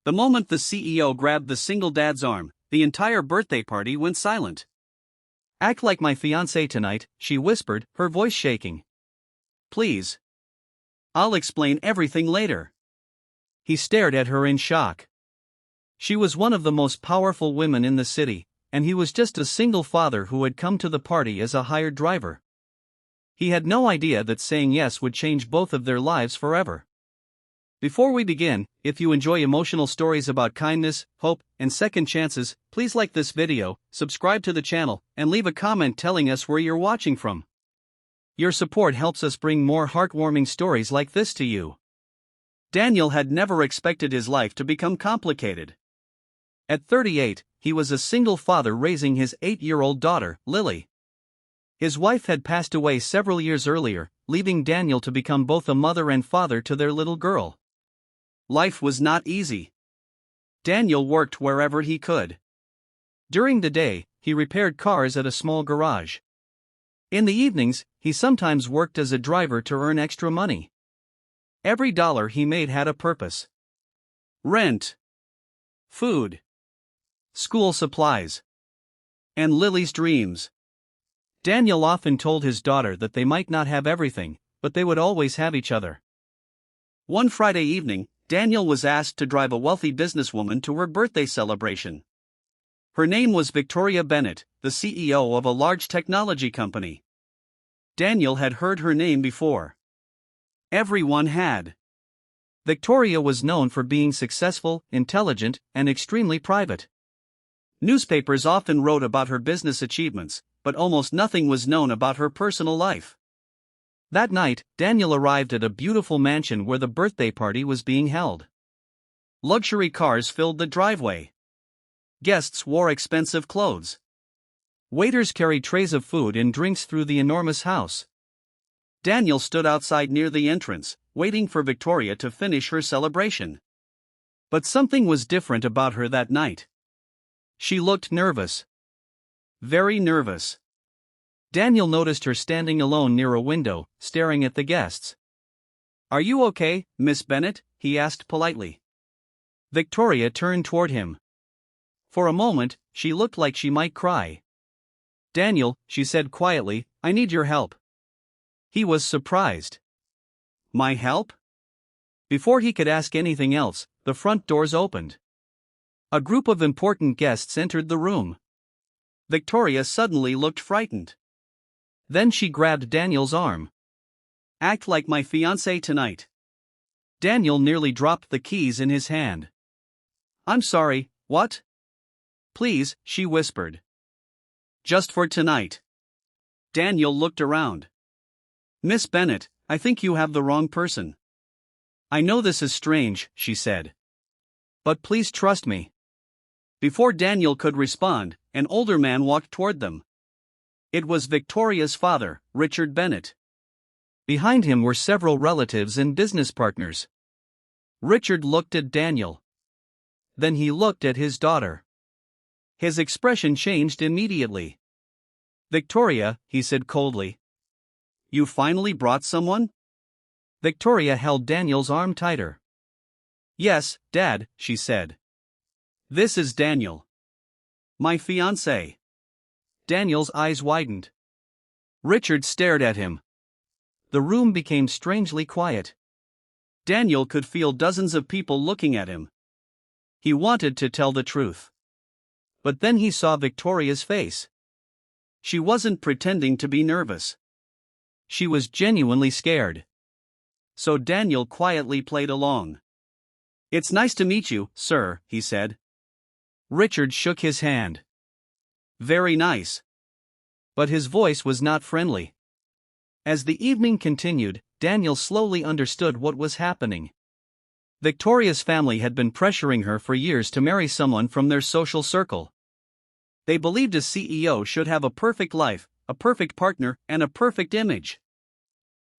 The moment the CEO grabbed the single dad's arm, the entire birthday party went silent. "Act like my fiancé tonight," she whispered, her voice shaking. "Please. I'll explain everything later." He stared at her in shock. She was one of the most powerful women in the city, and he was just a single father who had come to the party as a hired driver. He had no idea that saying yes would change both of their lives forever. Before we begin, if you enjoy emotional stories about kindness, hope, and second chances, please like this video, subscribe to the channel, and leave a comment telling us where you're watching from. Your support helps us bring more heartwarming stories like this to you. Daniel had never expected his life to become complicated. At 38, he was a single father raising his 8-year-old daughter, Lily. His wife had passed away several years earlier, leaving Daniel to become both a mother and father to their little girl. Life was not easy. Daniel worked wherever he could. During the day, he repaired cars at a small garage. In the evenings, he sometimes worked as a driver to earn extra money. Every dollar he made had a purpose. Rent, food, school supplies, and Lily's dreams. Daniel often told his daughter that they might not have everything, but they would always have each other. One Friday evening, Daniel was asked to drive a wealthy businesswoman to her birthday celebration. Her name was Victoria Bennett, the CEO of a large technology company. Daniel had heard her name before. Everyone had. Victoria was known for being successful, intelligent, and extremely private. Newspapers often wrote about her business achievements, but almost nothing was known about her personal life. That night, Daniel arrived at a beautiful mansion where the birthday party was being held. Luxury cars filled the driveway. Guests wore expensive clothes. Waiters carried trays of food and drinks through the enormous house. Daniel stood outside near the entrance, waiting for Victoria to finish her celebration. But something was different about her that night. She looked nervous. Very nervous. Daniel noticed her standing alone near a window, staring at the guests. "Are you okay, Miss Bennett?" he asked politely. Victoria turned toward him. For a moment, she looked like she might cry. "Daniel," she said quietly, "I need your help." He was surprised. "My help?" Before he could ask anything else, the front doors opened. A group of important guests entered the room. Victoria suddenly looked frightened. Then she grabbed Daniel's arm. "Act like my fiancé tonight." Daniel nearly dropped the keys in his hand. "I'm sorry, what?" "Please," she whispered. "Just for tonight." Daniel looked around. "Miss Bennett, I think you have the wrong person." "I know this is strange," she said. "But please trust me." Before Daniel could respond, an older man walked toward them. It was Victoria's father, Richard Bennett. Behind him were several relatives and business partners. Richard looked at Daniel. Then he looked at his daughter. His expression changed immediately. "Victoria," he said coldly. "You finally brought someone?" Victoria held Daniel's arm tighter. "Yes, Dad," she said. "This is Daniel. My fiancé." Daniel's eyes widened. Richard stared at him. The room became strangely quiet. Daniel could feel dozens of people looking at him. He wanted to tell the truth. But then he saw Victoria's face. She wasn't pretending to be nervous. She was genuinely scared. So Daniel quietly played along. "It's nice to meet you, sir," he said. Richard shook his hand. "Very nice." But his voice was not friendly. As the evening continued, Daniel slowly understood what was happening. Victoria's family had been pressuring her for years to marry someone from their social circle. They believed a CEO should have a perfect life, a perfect partner, and a perfect image.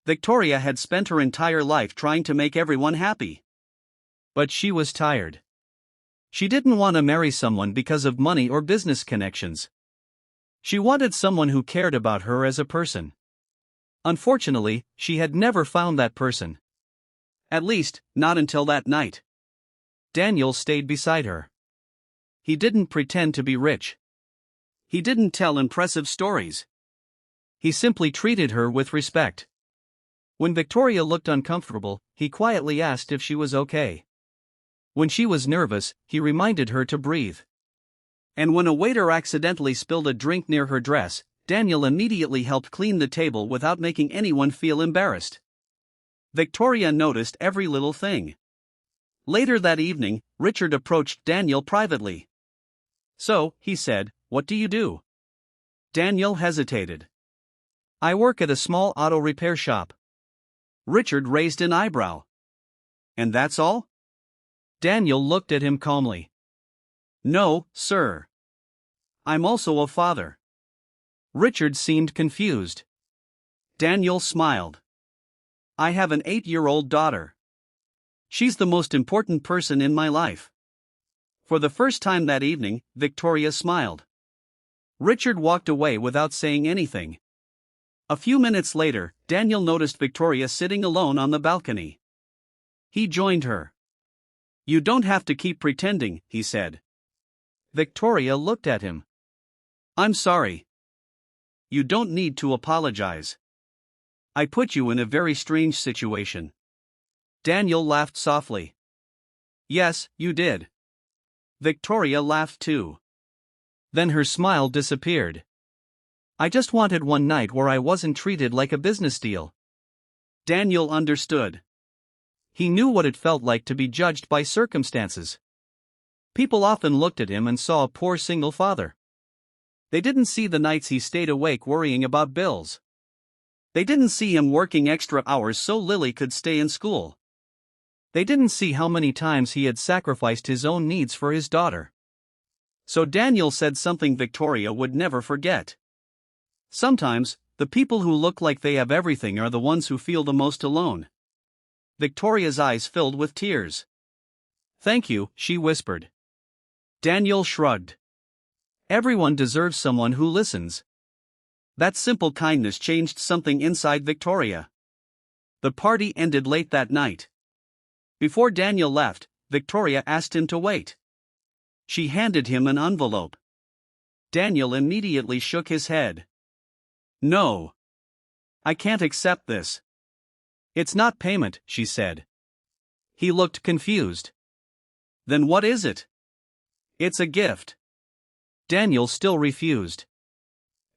Victoria had spent her entire life trying to make everyone happy. But she was tired. She didn't want to marry someone because of money or business connections. She wanted someone who cared about her as a person. Unfortunately, she had never found that person. At least, not until that night. Daniel stayed beside her. He didn't pretend to be rich. He didn't tell impressive stories. He simply treated her with respect. When Victoria looked uncomfortable, he quietly asked if she was okay. When she was nervous, he reminded her to breathe. And when a waiter accidentally spilled a drink near her dress, Daniel immediately helped clean the table without making anyone feel embarrassed. Victoria noticed every little thing. Later that evening, Richard approached Daniel privately. "So," he said, "what do you do?" Daniel hesitated. "I work at a small auto repair shop." Richard raised an eyebrow. "And that's all?" Daniel looked at him calmly. "No, sir. I'm also a father." Richard seemed confused. Daniel smiled. "I have an 8-year-old daughter. She's the most important person in my life." For the first time that evening, Victoria smiled. Richard walked away without saying anything. A few minutes later, Daniel noticed Victoria sitting alone on the balcony. He joined her. "You don't have to keep pretending," he said. Victoria looked at him. "I'm sorry." "You don't need to apologize. I put you in a very strange situation." Daniel laughed softly. "Yes, you did." Victoria laughed too. Then her smile disappeared. "I just wanted one night where I wasn't treated like a business deal." Daniel understood. He knew what it felt like to be judged by circumstances. People often looked at him and saw a poor single father. They didn't see the nights he stayed awake worrying about bills. They didn't see him working extra hours so Lily could stay in school. They didn't see how many times he had sacrificed his own needs for his daughter. So Daniel said something Victoria would never forget. "Sometimes, the people who look like they have everything are the ones who feel the most alone." Victoria's eyes filled with tears. "Thank you," she whispered. Daniel shrugged. "Everyone deserves someone who listens." That simple kindness changed something inside Victoria. The party ended late that night. Before Daniel left, Victoria asked him to wait. She handed him an envelope. Daniel immediately shook his head. "No. I can't accept this." "It's not payment," she said. He looked confused. "Then what is it?" "It's a gift." Daniel still refused.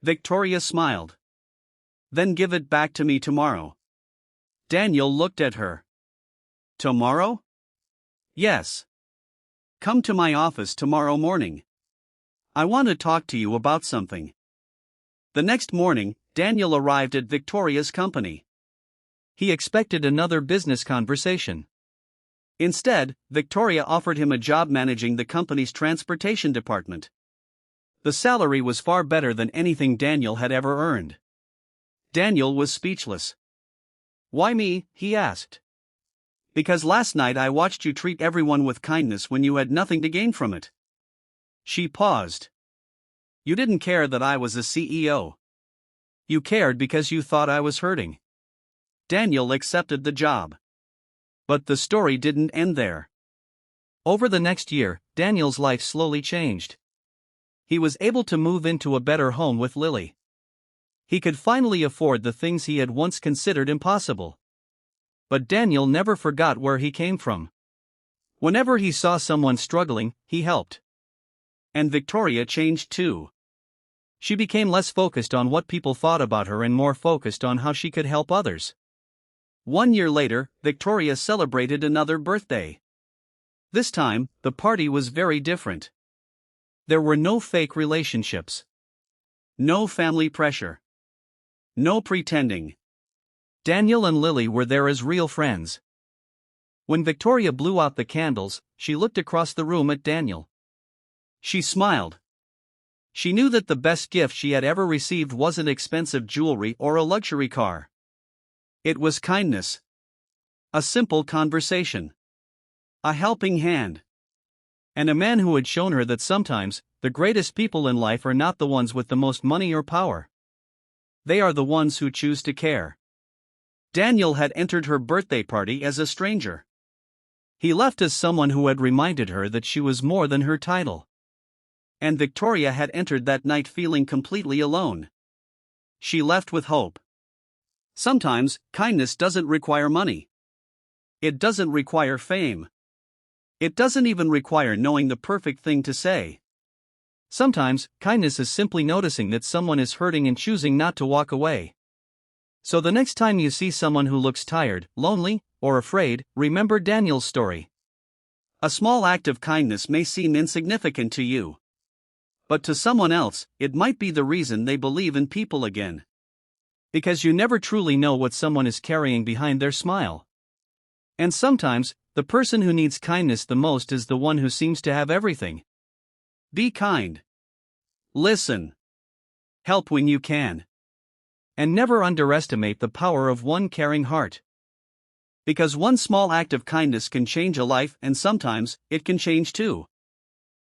Victoria smiled. "Then give it back to me tomorrow." Daniel looked at her. "Tomorrow?" "Yes. Come to my office tomorrow morning. I want to talk to you about something." The next morning, Daniel arrived at Victoria's company. He expected another business conversation. Instead, Victoria offered him a job managing the company's transportation department. The salary was far better than anything Daniel had ever earned. Daniel was speechless. "Why me?" he asked. "Because last night I watched you treat everyone with kindness when you had nothing to gain from it." She paused. "You didn't care that I was a CEO. You cared because you thought I was hurting." Daniel accepted the job. But the story didn't end there. Over the next year, Daniel's life slowly changed. He was able to move into a better home with Lily. He could finally afford the things he had once considered impossible. But Daniel never forgot where he came from. Whenever he saw someone struggling, he helped. And Victoria changed too. She became less focused on what people thought about her and more focused on how she could help others. 1 year later, Victoria celebrated another birthday. This time, the party was very different. There were no fake relationships. No family pressure. No pretending. Daniel and Lily were there as real friends. When Victoria blew out the candles, she looked across the room at Daniel. She smiled. She knew that the best gift she had ever received wasn't expensive jewelry or a luxury car. It was kindness. A simple conversation. A helping hand. And a man who had shown her that sometimes, the greatest people in life are not the ones with the most money or power. They are the ones who choose to care. Daniel had entered her birthday party as a stranger. He left as someone who had reminded her that she was more than her title. And Victoria had entered that night feeling completely alone. She left with hope. Sometimes, kindness doesn't require money. It doesn't require fame. It doesn't even require knowing the perfect thing to say. Sometimes, kindness is simply noticing that someone is hurting and choosing not to walk away. So the next time you see someone who looks tired, lonely, or afraid, remember Daniel's story. A small act of kindness may seem insignificant to you. But to someone else, it might be the reason they believe in people again. Because you never truly know what someone is carrying behind their smile. And sometimes, the person who needs kindness the most is the one who seems to have everything. Be kind. Listen. Help when you can. And never underestimate the power of one caring heart. Because one small act of kindness can change a life, and sometimes, it can change two.